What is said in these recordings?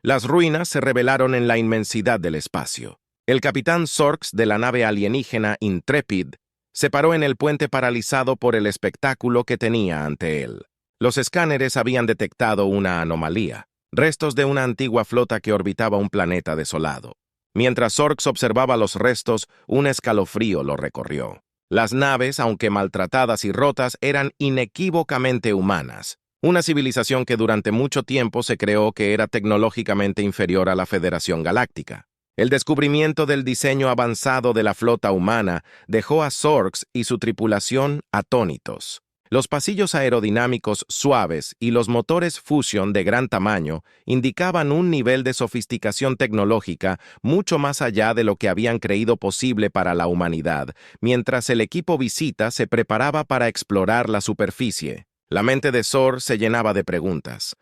Las ruinas se revelaron en la inmensidad del espacio. El capitán Sorks de la nave alienígena Intrepid se paró en el puente paralizado por el espectáculo que tenía ante él. Los escáneres habían detectado una anomalía, restos de una antigua flota que orbitaba un planeta desolado. Mientras Sorks observaba los restos, un escalofrío lo recorrió. Las naves, aunque maltratadas y rotas, eran inequívocamente humanas. Una civilización que durante mucho tiempo se creó que era tecnológicamente inferior a la Federación Galáctica. El descubrimiento del diseño avanzado de la flota humana dejó a Sorks y su tripulación atónitos. Los pasillos aerodinámicos suaves y los motores Fusion de gran tamaño indicaban un nivel de sofisticación tecnológica mucho más allá de lo que habían creído posible para la humanidad, mientras el equipo visita se preparaba para explorar la superficie. La mente de Sor se llenaba de preguntas.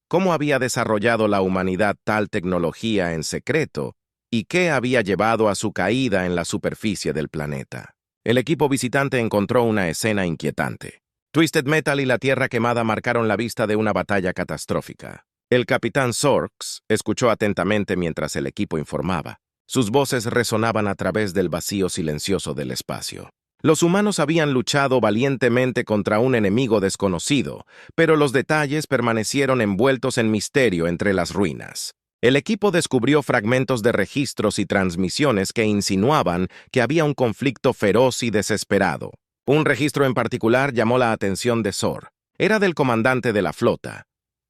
¿Cómo había desarrollado la humanidad tal tecnología en secreto? ¿Y qué había llevado a su caída en la superficie del planeta? El equipo visitante encontró una escena inquietante. Twisted Metal y la Tierra Quemada marcaron la vista de una batalla catastrófica. El capitán Sorks escuchó atentamente mientras el equipo informaba. Sus voces resonaban a través del vacío silencioso del espacio. Los humanos habían luchado valientemente contra un enemigo desconocido, pero los detalles permanecieron envueltos en misterio entre las ruinas. El equipo descubrió fragmentos de registros y transmisiones que insinuaban que había un conflicto feroz y desesperado. Un registro en particular llamó la atención de Sor. Era del comandante de la flota,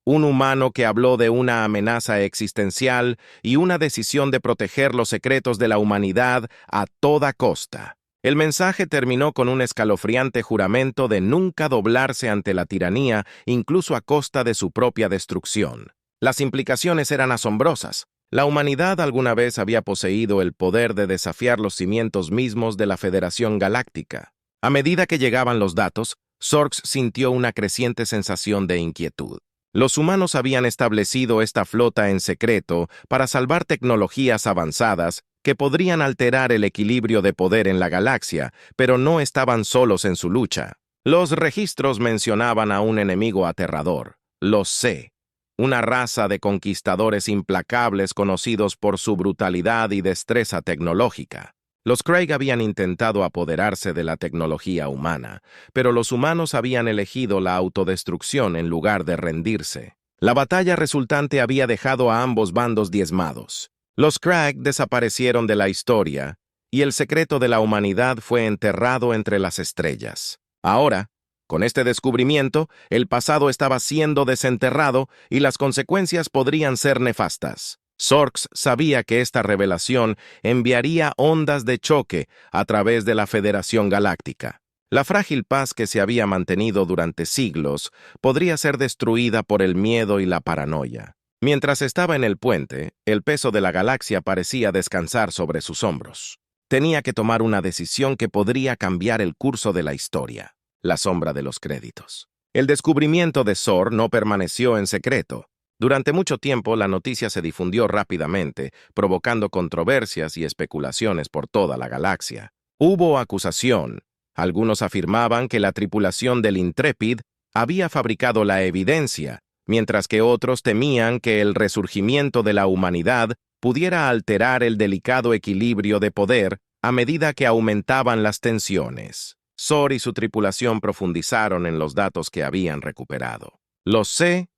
un humano que habló de una amenaza existencial y una decisión de proteger los secretos de la humanidad a toda costa. El mensaje terminó con un escalofriante juramento de nunca doblarse ante la tiranía, incluso a costa de su propia destrucción. Las implicaciones eran asombrosas. La humanidad alguna vez había poseído el poder de desafiar los cimientos mismos de la Federación Galáctica. A medida que llegaban los datos, Sorks sintió una creciente sensación de inquietud. Los humanos habían establecido esta flota en secreto para salvar tecnologías avanzadas que podrían alterar el equilibrio de poder en la galaxia, pero no estaban solos en su lucha. Los registros mencionaban a un enemigo aterrador, los C, una raza de conquistadores implacables conocidos por su brutalidad y destreza tecnológica. Los Craig habían intentado apoderarse de la tecnología humana, pero los humanos habían elegido la autodestrucción en lugar de rendirse. La batalla resultante había dejado a ambos bandos diezmados. Los Craig desaparecieron de la historia, y el secreto de la humanidad fue enterrado entre las estrellas. Ahora, con este descubrimiento, el pasado estaba siendo desenterrado y las consecuencias podrían ser nefastas. Sorks sabía que esta revelación enviaría ondas de choque a través de la Federación Galáctica. La frágil paz que se había mantenido durante siglos podría ser destruida por el miedo y la paranoia. Mientras estaba en el puente, el peso de la galaxia parecía descansar sobre sus hombros. Tenía que tomar una decisión que podría cambiar el curso de la historia. La sombra de los créditos. El descubrimiento de Sor no permaneció en secreto. Durante mucho tiempo la noticia se difundió rápidamente, provocando controversias y especulaciones por toda la galaxia. Hubo acusación. Algunos afirmaban que la tripulación del Intrepid había fabricado la evidencia, mientras que otros temían que el resurgimiento de la humanidad pudiera alterar el delicado equilibrio de poder a medida que aumentaban las tensiones. Sor y su tripulación profundizaron en los datos que habían recuperado. Los C,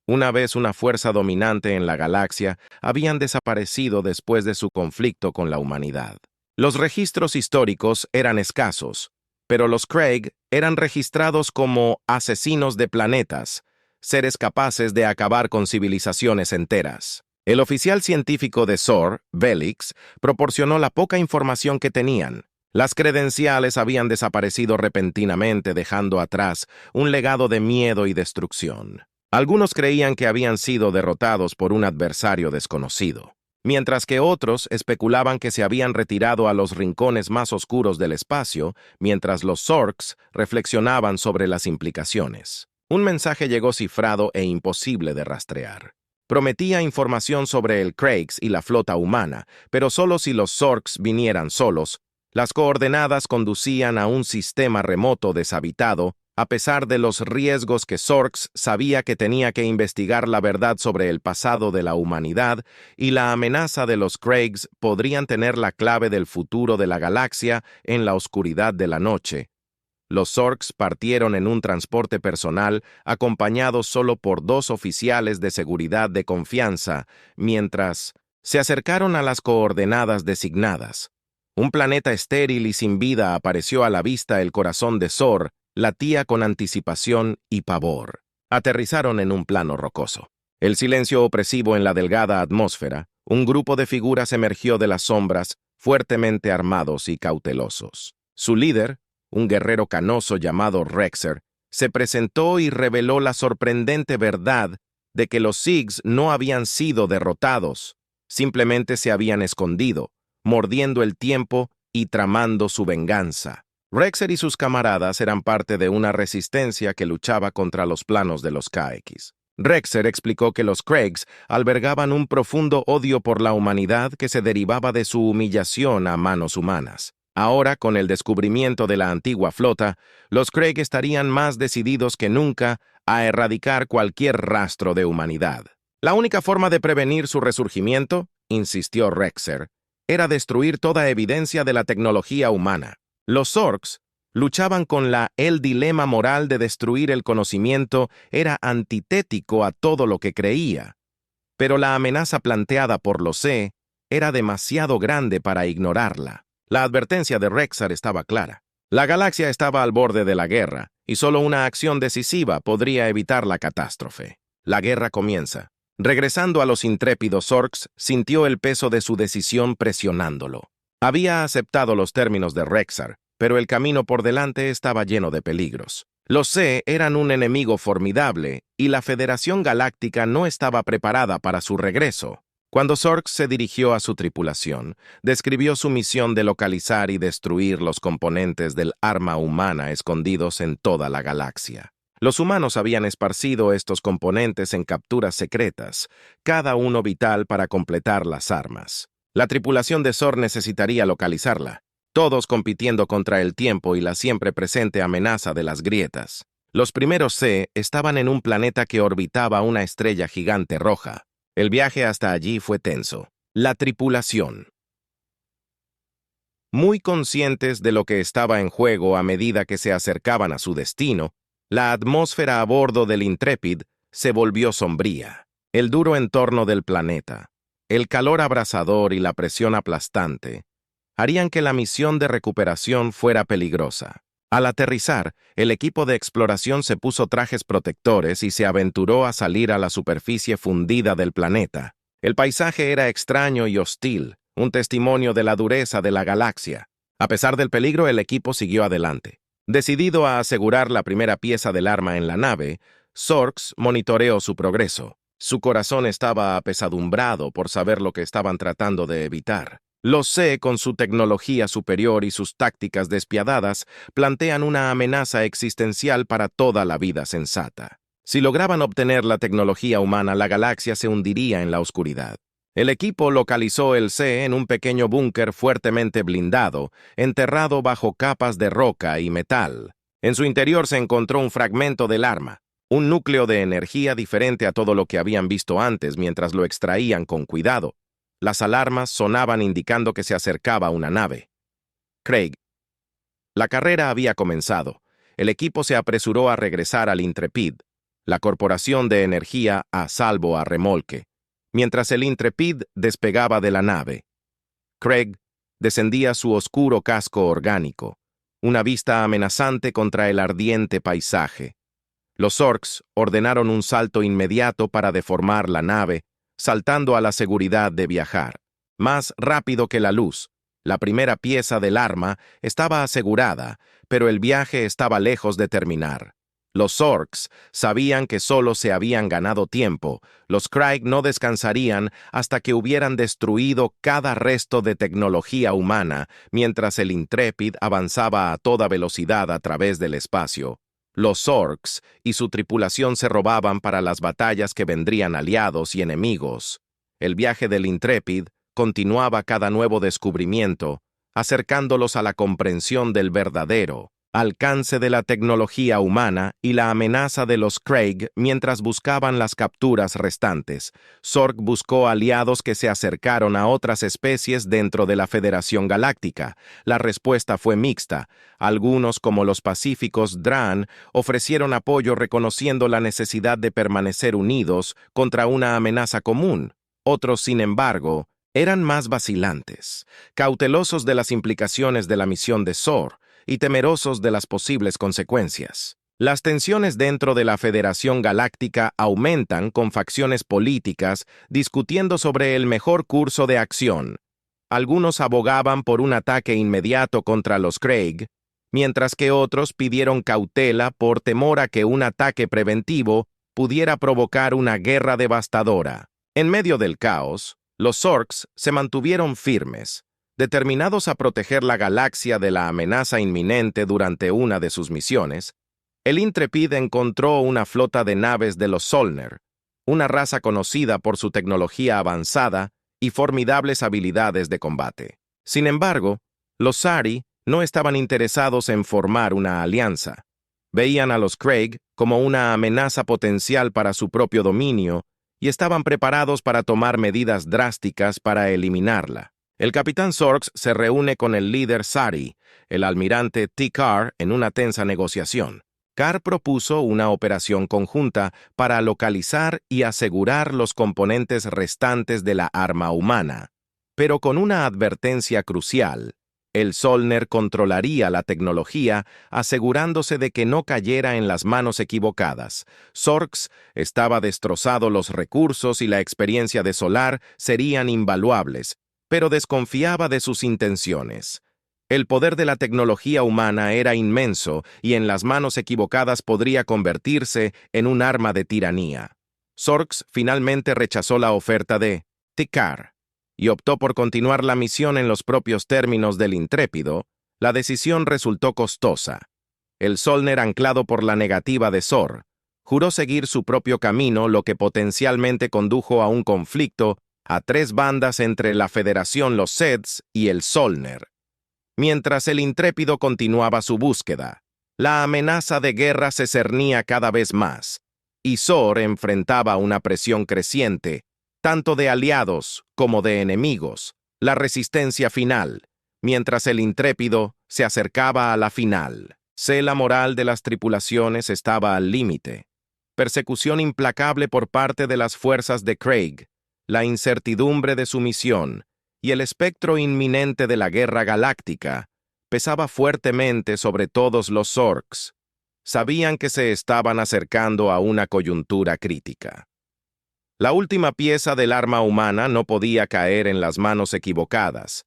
una vez una fuerza dominante en la galaxia, habían desaparecido después de su conflicto con la humanidad. Los registros históricos eran escasos, pero los Craig eran registrados como asesinos de planetas, seres capaces de acabar con civilizaciones enteras. El oficial científico de Sor, Velix, proporcionó la poca información que tenían. Las credenciales habían desaparecido repentinamente, dejando atrás un legado de miedo y destrucción. Algunos creían que habían sido derrotados por un adversario desconocido, mientras que otros especulaban que se habían retirado a los rincones más oscuros del espacio, mientras los Sorks reflexionaban sobre las implicaciones. Un mensaje llegó cifrado e imposible de rastrear. Prometía información sobre el Craigs y la flota humana, pero solo si los Sorks vinieran solos. Las coordenadas conducían a un sistema remoto deshabitado A pesar de los riesgos que Sorks sabía que tenía que investigar la verdad sobre el pasado de la humanidad y la amenaza de los Craigs podrían tener la clave del futuro de la galaxia en la oscuridad de la noche. Los Sorks partieron en un transporte personal acompañados solo por 2 oficiales de seguridad de confianza, mientras se acercaron a las coordenadas designadas. Un planeta estéril y sin vida apareció a la vista. El corazón de Zor latía con anticipación y pavor. Aterrizaron en un plano rocoso. El silencio opresivo en la delgada atmósfera, un grupo de figuras emergió de las sombras, fuertemente armados y cautelosos. Su líder, un guerrero canoso llamado Rexer, se presentó y reveló la sorprendente verdad de que los Sigs no habían sido derrotados, simplemente se habían escondido, mordiendo el tiempo y tramando su venganza. Rexer y sus camaradas eran parte de una resistencia que luchaba contra los planos de los KX. Rexer explicó que los Craigs albergaban un profundo odio por la humanidad que se derivaba de su humillación a manos humanas. Ahora, con el descubrimiento de la antigua flota, los Craig estarían más decididos que nunca a erradicar cualquier rastro de humanidad. La única forma de prevenir su resurgimiento, insistió Rexer, era destruir toda evidencia de la tecnología humana. Los Sorks luchaban con el dilema moral de destruir el conocimiento era antitético a todo lo que creía, pero la amenaza planteada por los C era demasiado grande para ignorarla. La advertencia de Rexer estaba clara. La galaxia estaba al borde de la guerra, y solo una acción decisiva podría evitar la catástrofe. La guerra comienza. Regresando a los intrépidos Sorks, sintió el peso de su decisión presionándolo. Había aceptado los términos de Rexer, pero el camino por delante estaba lleno de peligros. Los C eran un enemigo formidable, y la Federación Galáctica no estaba preparada para su regreso. Cuando Sorks se dirigió a su tripulación, describió su misión de localizar y destruir los componentes del arma humana escondidos en toda la galaxia. Los humanos habían esparcido estos componentes en capturas secretas, cada uno vital para completar las armas. La tripulación de Zor necesitaría localizarla, todos compitiendo contra el tiempo y la siempre presente amenaza de las grietas. Los primeros C estaban en un planeta que orbitaba una estrella gigante roja. El viaje hasta allí fue tenso. La tripulación. Muy conscientes de lo que estaba en juego a medida que se acercaban a su destino, la atmósfera a bordo del Intrepid se volvió sombría. El duro entorno del planeta, el calor abrasador y la presión aplastante harían que la misión de recuperación fuera peligrosa. Al aterrizar, el equipo de exploración se puso trajes protectores y se aventuró a salir a la superficie fundida del planeta. El paisaje era extraño y hostil, un testimonio de la dureza de la galaxia. A pesar del peligro, el equipo siguió adelante. Decidido a asegurar la primera pieza del arma en la nave, Sorks monitoreó su progreso. Su corazón estaba apesadumbrado por saber lo que estaban tratando de evitar. Los C, con su tecnología superior y sus tácticas despiadadas, plantean una amenaza existencial para toda la vida sensata. Si lograban obtener la tecnología humana, la galaxia se hundiría en la oscuridad. El equipo localizó el C en un pequeño búnker fuertemente blindado, enterrado bajo capas de roca y metal. En su interior se encontró un fragmento del arma, un núcleo de energía diferente a todo lo que habían visto antes mientras lo extraían con cuidado. Las alarmas sonaban indicando que se acercaba una nave. Craig. La carrera había comenzado. El equipo se apresuró a regresar al Intrepid, la corporación de energía a salvo a remolque, mientras el Intrepid despegaba de la nave. Craig descendía su oscuro casco orgánico, una vista amenazante contra el ardiente paisaje. Los Orcs ordenaron un salto inmediato para deformar la nave, saltando a la seguridad de viajar. Más rápido que la luz, la primera pieza del arma estaba asegurada, pero el viaje estaba lejos de terminar. Los Orcs sabían que solo se habían ganado tiempo. Los Craig no descansarían hasta que hubieran destruido cada resto de tecnología humana, mientras el Intrepid avanzaba a toda velocidad a través del espacio. Los Orcs y su tripulación se robaban para las batallas que vendrían aliados y enemigos. El viaje del Intrepid continuaba cada nuevo descubrimiento, acercándolos a la comprensión del verdadero, alcance de la tecnología humana y la amenaza de los Craig mientras buscaban las capturas restantes. Sork buscó aliados que se acercaron a otras especies dentro de la Federación Galáctica. La respuesta fue mixta. Algunos, como los pacíficos Dran, ofrecieron apoyo reconociendo la necesidad de permanecer unidos contra una amenaza común. Otros, sin embargo, eran más vacilantes, cautelosos de las implicaciones de la misión de Zor y temerosos de las posibles consecuencias. Las tensiones dentro de la Federación Galáctica aumentan con facciones políticas discutiendo sobre el mejor curso de acción. Algunos abogaban por un ataque inmediato contra los Craig, mientras que otros pidieron cautela por temor a que un ataque preventivo pudiera provocar una guerra devastadora. En medio del caos, los Zorks se mantuvieron firmes, determinados a proteger la galaxia de la amenaza inminente durante una de sus misiones. El Intrepid encontró una flota de naves de los Solner, una raza conocida por su tecnología avanzada y formidables habilidades de combate. Sin embargo, los Sari no estaban interesados en formar una alianza. Veían a los Craig como una amenaza potencial para su propio dominio y estaban preparados para tomar medidas drásticas para eliminarla. El capitán Sorks se reúne con el líder Sari, el almirante T. Carr, en una tensa negociación. Carr propuso una operación conjunta para localizar y asegurar los componentes restantes de la arma humana, pero con una advertencia crucial. El Solner controlaría la tecnología, asegurándose de que no cayera en las manos equivocadas. Sorks estaba destrozado, los recursos y la experiencia de Solar serían invaluables, pero desconfiaba de sus intenciones. El poder de la tecnología humana era inmenso y en las manos equivocadas podría convertirse en un arma de tiranía. Sorks finalmente rechazó la oferta de Tikar y optó por continuar la misión en los propios términos del Intrépido. La decisión resultó costosa. El Solner, anclado por la negativa de Zor, juró seguir su propio camino, lo que potencialmente condujo a un conflicto a tres bandas entre la Federación, los Seds y el Solner. Mientras el Intrépido continuaba su búsqueda, la amenaza de guerra se cernía cada vez más, y Zor enfrentaba una presión creciente, tanto de aliados como de enemigos, la resistencia final, mientras el Intrépido se acercaba a la final. La moral de las tripulaciones estaba al límite. Persecución implacable por parte de las fuerzas de Craig, la incertidumbre de su misión y el espectro inminente de la guerra galáctica pesaba fuertemente sobre todos los Zorks. Sabían que se estaban acercando a una coyuntura crítica. La última pieza del arma humana no podía caer en las manos equivocadas.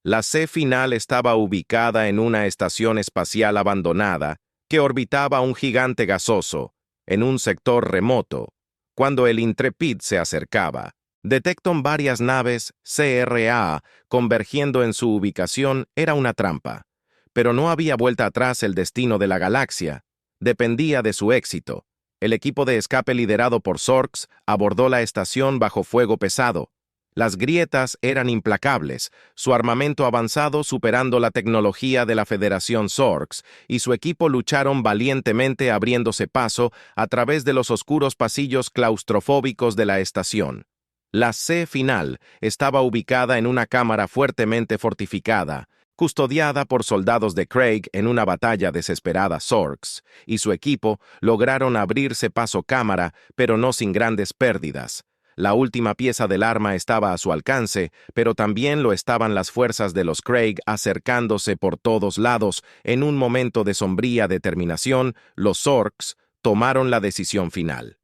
La C final estaba ubicada en una estación espacial abandonada que orbitaba un gigante gasoso, en un sector remoto. Cuando el Intrepid se acercaba, detectan varias naves CRA convergiendo en su ubicación. Era una trampa, pero no había vuelta atrás. El destino de la galaxia dependía de su éxito. El equipo de escape liderado por Sorks abordó la estación bajo fuego pesado. Las grietas eran implacables, su armamento avanzado superando la tecnología de la Federación. Sorks y su equipo lucharon valientemente, abriéndose paso a través de los oscuros pasillos claustrofóbicos de la estación. La C final estaba ubicada en una cámara fuertemente fortificada, custodiada por soldados de Craig. En una batalla desesperada, Sorks y su equipo lograron abrirse paso cámara, pero no sin grandes pérdidas. La última pieza del arma estaba a su alcance, pero también lo estaban las fuerzas de los Craig acercándose por todos lados. En un momento de sombría determinación, los Zorks tomaron la decisión final.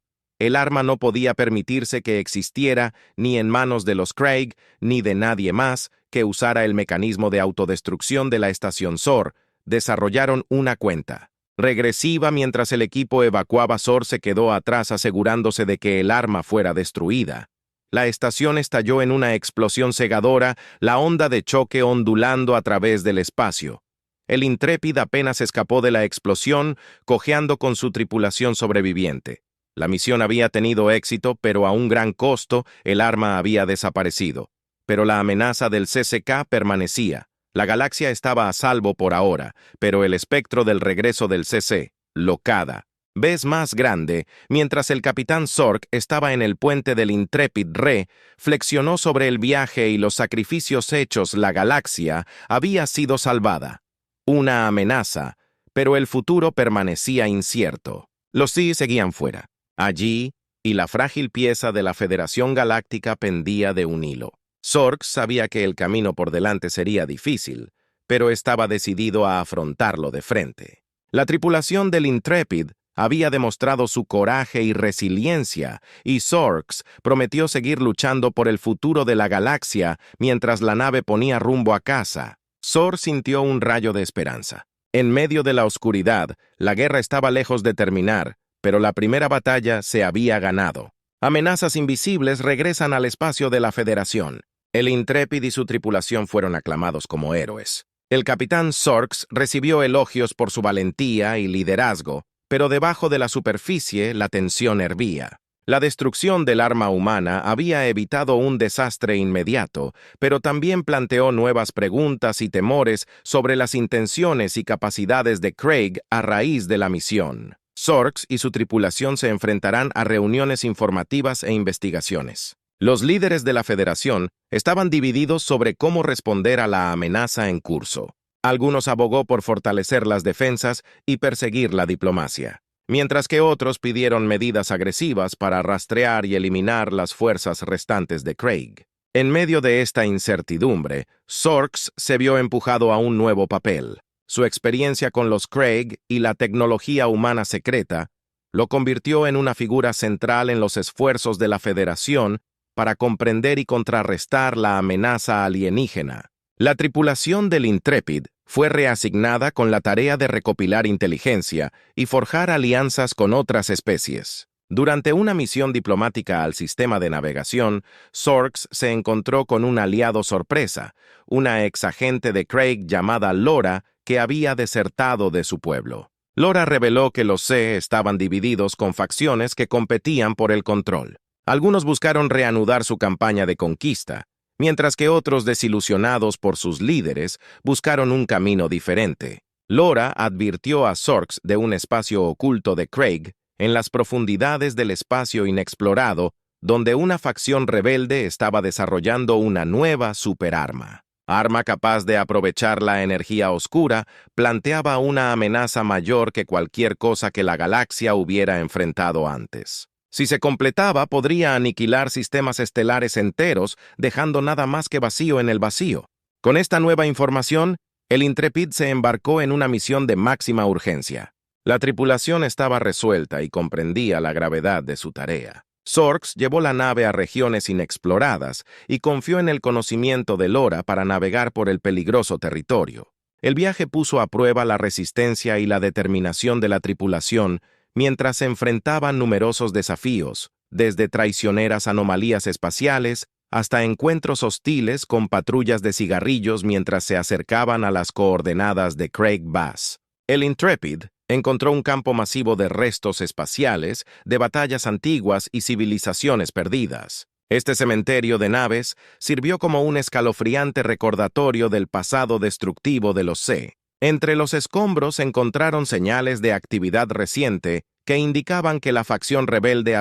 El arma no podía permitirse que existiera ni en manos de los Craig ni de nadie más que usara el mecanismo de autodestrucción de la estación Zor. Desarrollaron una cuenta regresiva mientras el equipo evacuaba. Zor se quedó atrás asegurándose de que el arma fuera destruida. La estación estalló en una explosión cegadora, la onda de choque ondulando a través del espacio. El Intrépid apenas escapó de la explosión, cojeando con su tripulación sobreviviente. La misión había tenido éxito, pero a un gran costo. El arma había desaparecido. Pero la amenaza del CCK permanecía. La galaxia estaba a salvo por ahora, pero el espectro del regreso del CC, Locada, vez más grande, mientras el capitán Zork estaba en el puente del Intrepid Re, flexionó sobre el viaje y los sacrificios hechos. La galaxia había sido salvada. Una amenaza, pero el futuro permanecía incierto. Los sí seguían fuera, allí, y la frágil pieza de la Federación Galáctica pendía de un hilo. Zork sabía que el camino por delante sería difícil, pero estaba decidido a afrontarlo de frente. La tripulación del Intrepid había demostrado su coraje y resiliencia, y Zorks prometió seguir luchando por el futuro de la galaxia mientras la nave ponía rumbo a casa. Zor sintió un rayo de esperanza. En medio de la oscuridad, la guerra estaba lejos de terminar, pero la primera batalla se había ganado. Amenazas invisibles regresan al espacio de la Federación. El Intrepid y su tripulación fueron aclamados como héroes. El capitán Zorks recibió elogios por su valentía y liderazgo, pero debajo de la superficie la tensión hervía. La destrucción del arma humana había evitado un desastre inmediato, pero también planteó nuevas preguntas y temores sobre las intenciones y capacidades de Craig a raíz de la misión. Zorks y su tripulación se enfrentarán a reuniones informativas e investigaciones. Los líderes de la Federación estaban divididos sobre cómo responder a la amenaza en curso. Algunos abogó por fortalecer las defensas y perseguir la diplomacia, mientras que otros pidieron medidas agresivas para rastrear y eliminar las fuerzas restantes de Craig. En medio de esta incertidumbre, Zorks se vio empujado a un nuevo papel. Su experiencia con los Craig y la tecnología humana secreta lo convirtió en una figura central en los esfuerzos de la Federación para comprender y contrarrestar la amenaza alienígena. La tripulación del Intrepid fue reasignada con la tarea de recopilar inteligencia y forjar alianzas con otras especies. Durante una misión diplomática al sistema de navegación, Zorks se encontró con un aliado sorpresa, una exagente de Craig llamada Lora que había desertado de su pueblo. Lora reveló que los C estaban divididos con facciones que competían por el control. Algunos buscaron reanudar su campaña de conquista, mientras que otros, desilusionados por sus líderes, buscaron un camino diferente. Lora advirtió a Zorks de un espacio oculto de Craig en las profundidades del espacio inexplorado, donde una facción rebelde estaba desarrollando una nueva superarma. Arma capaz de aprovechar la energía oscura, planteaba una amenaza mayor que cualquier cosa que la galaxia hubiera enfrentado antes. Si se completaba, podría aniquilar sistemas estelares enteros, dejando nada más que vacío en el vacío. Con esta nueva información, el Intrepid se embarcó en una misión de máxima urgencia. La tripulación estaba resuelta y comprendía la gravedad de su tarea. Zorks llevó la nave a regiones inexploradas y confió en el conocimiento de Lora para navegar por el peligroso territorio. El viaje puso a prueba la resistencia y la determinación de la tripulación, mientras se enfrentaban numerosos desafíos, desde traicioneras anomalías espaciales hasta encuentros hostiles con patrullas de cigarrillos mientras se acercaban a las coordenadas de Craig Bass. El Intrepid encontró un campo masivo de restos espaciales, de batallas antiguas y civilizaciones perdidas. Este cementerio de naves sirvió como un escalofriante recordatorio del pasado destructivo de los C. Entre los escombros encontraron señales de actividad reciente que indicaban que la facción rebelde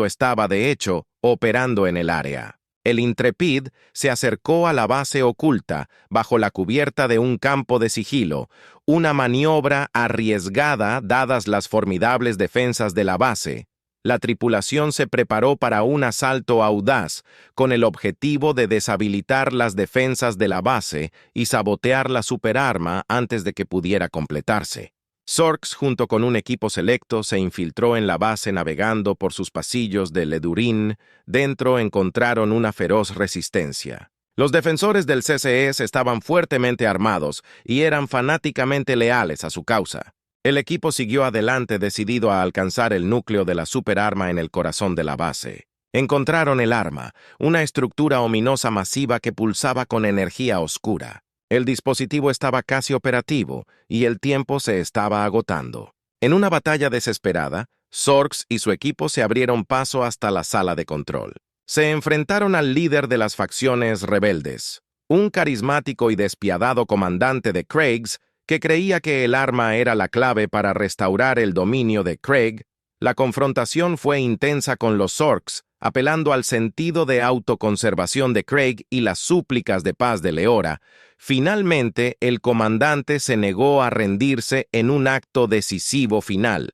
estaba de hecho operando en el área. El Intrepid se acercó a la base oculta bajo la cubierta de un campo de sigilo, una maniobra arriesgada dadas las formidables defensas de la base. La tripulación se preparó para un asalto audaz, con el objetivo de deshabilitar las defensas de la base y sabotear la superarma antes de que pudiera completarse. Zorks, junto con un equipo selecto, se infiltró en la base navegando por sus pasillos de Ledurin. Dentro encontraron una feroz resistencia. Los defensores del CCS estaban fuertemente armados y eran fanáticamente leales a su causa. El equipo siguió adelante decidido a alcanzar el núcleo de la superarma en el corazón de la base. Encontraron el arma, una estructura ominosa masiva que pulsaba con energía oscura. El dispositivo estaba casi operativo y el tiempo se estaba agotando. En una batalla desesperada, Zorks y su equipo se abrieron paso hasta la sala de control. Se enfrentaron al líder de las facciones rebeldes, un carismático y despiadado comandante de Kraygs que creía que el arma era la clave para restaurar el dominio de Craig. La confrontación fue intensa con los Zorks, apelando al sentido de autoconservación de Craig y las súplicas de paz de Leora. Finalmente, el comandante se negó a rendirse en un acto decisivo final.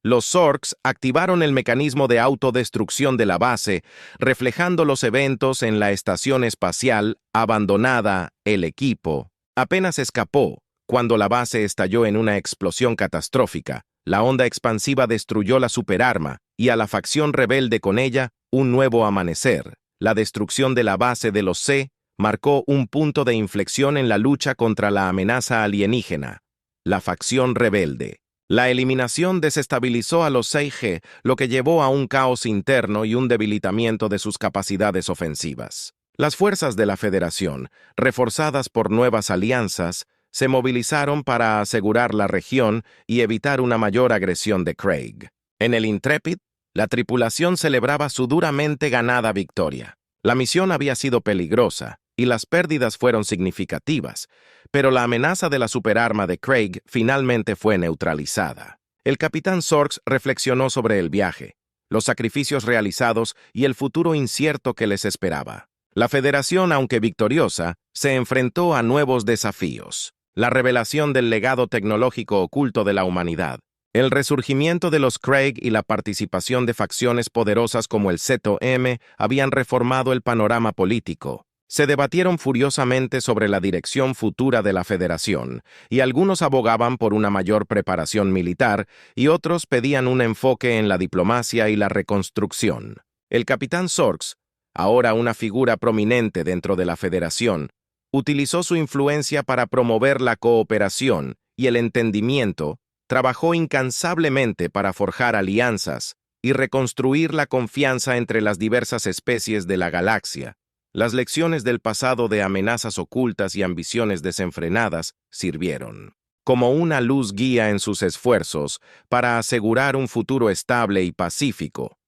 Los Zorks activaron el mecanismo de autodestrucción de la base, reflejando los eventos en la estación espacial abandonada. El equipo apenas escapó cuando la base estalló en una explosión catastrófica. La onda expansiva destruyó la superarma y a la facción rebelde con ella un nuevo amanecer. La destrucción de la base de los C marcó un punto de inflexión en la lucha contra la amenaza alienígena. La facción rebelde. La eliminación desestabilizó a los 6G, lo que llevó a un caos interno y un debilitamiento de sus capacidades ofensivas. Las fuerzas de la Federación, reforzadas por nuevas alianzas, se movilizaron para asegurar la región y evitar una mayor agresión de Craig. En el Intrepid, la tripulación celebraba su duramente ganada victoria. La misión había sido peligrosa y las pérdidas fueron significativas, pero la amenaza de la superarma de Craig finalmente fue neutralizada. El capitán Zorks reflexionó sobre el viaje, los sacrificios realizados y el futuro incierto que les esperaba. La Federación, aunque victoriosa, se enfrentó a nuevos desafíos. La revelación del legado tecnológico oculto de la humanidad, el resurgimiento de los Craig y la participación de facciones poderosas como el ZOM habían reformado el panorama político. Se debatieron furiosamente sobre la dirección futura de la Federación, y algunos abogaban por una mayor preparación militar y otros pedían un enfoque en la diplomacia y la reconstrucción. El capitán Zorks, ahora una figura prominente dentro de la Federación, utilizó su influencia para promover la cooperación y el entendimiento, trabajó incansablemente para forjar alianzas y reconstruir la confianza entre las diversas especies de la galaxia. Las lecciones del pasado de amenazas ocultas y ambiciones desenfrenadas sirvieron como una luz guía en sus esfuerzos para asegurar un futuro estable y pacífico.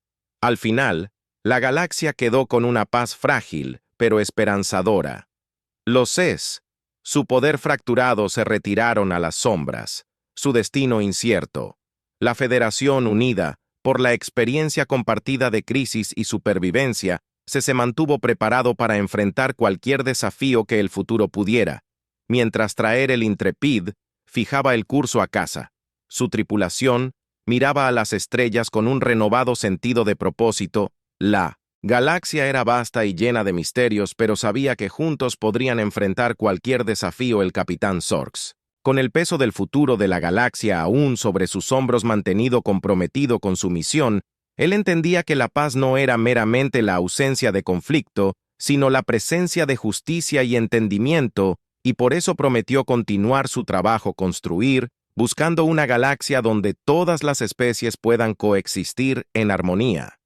Al final, la galaxia quedó con una paz frágil, pero esperanzadora. Los Cs, su poder fracturado, se retiraron a las sombras, su destino incierto. La Federación unida, por la experiencia compartida de crisis y supervivencia, se mantuvo preparado para enfrentar cualquier desafío que el futuro pudiera, mientras traer el Intrepid fijaba el curso a casa. Su tripulación miraba a las estrellas con un renovado sentido de propósito. La galaxia era vasta y llena de misterios, pero sabía que juntos podrían enfrentar cualquier desafío. El capitán Zorks, con el peso del futuro de la galaxia aún sobre sus hombros, mantenido comprometido con su misión, él entendía que la paz no era meramente la ausencia de conflicto, sino la presencia de justicia y entendimiento, y por eso prometió continuar su trabajo, construir, buscando una galaxia donde todas las especies puedan coexistir en armonía.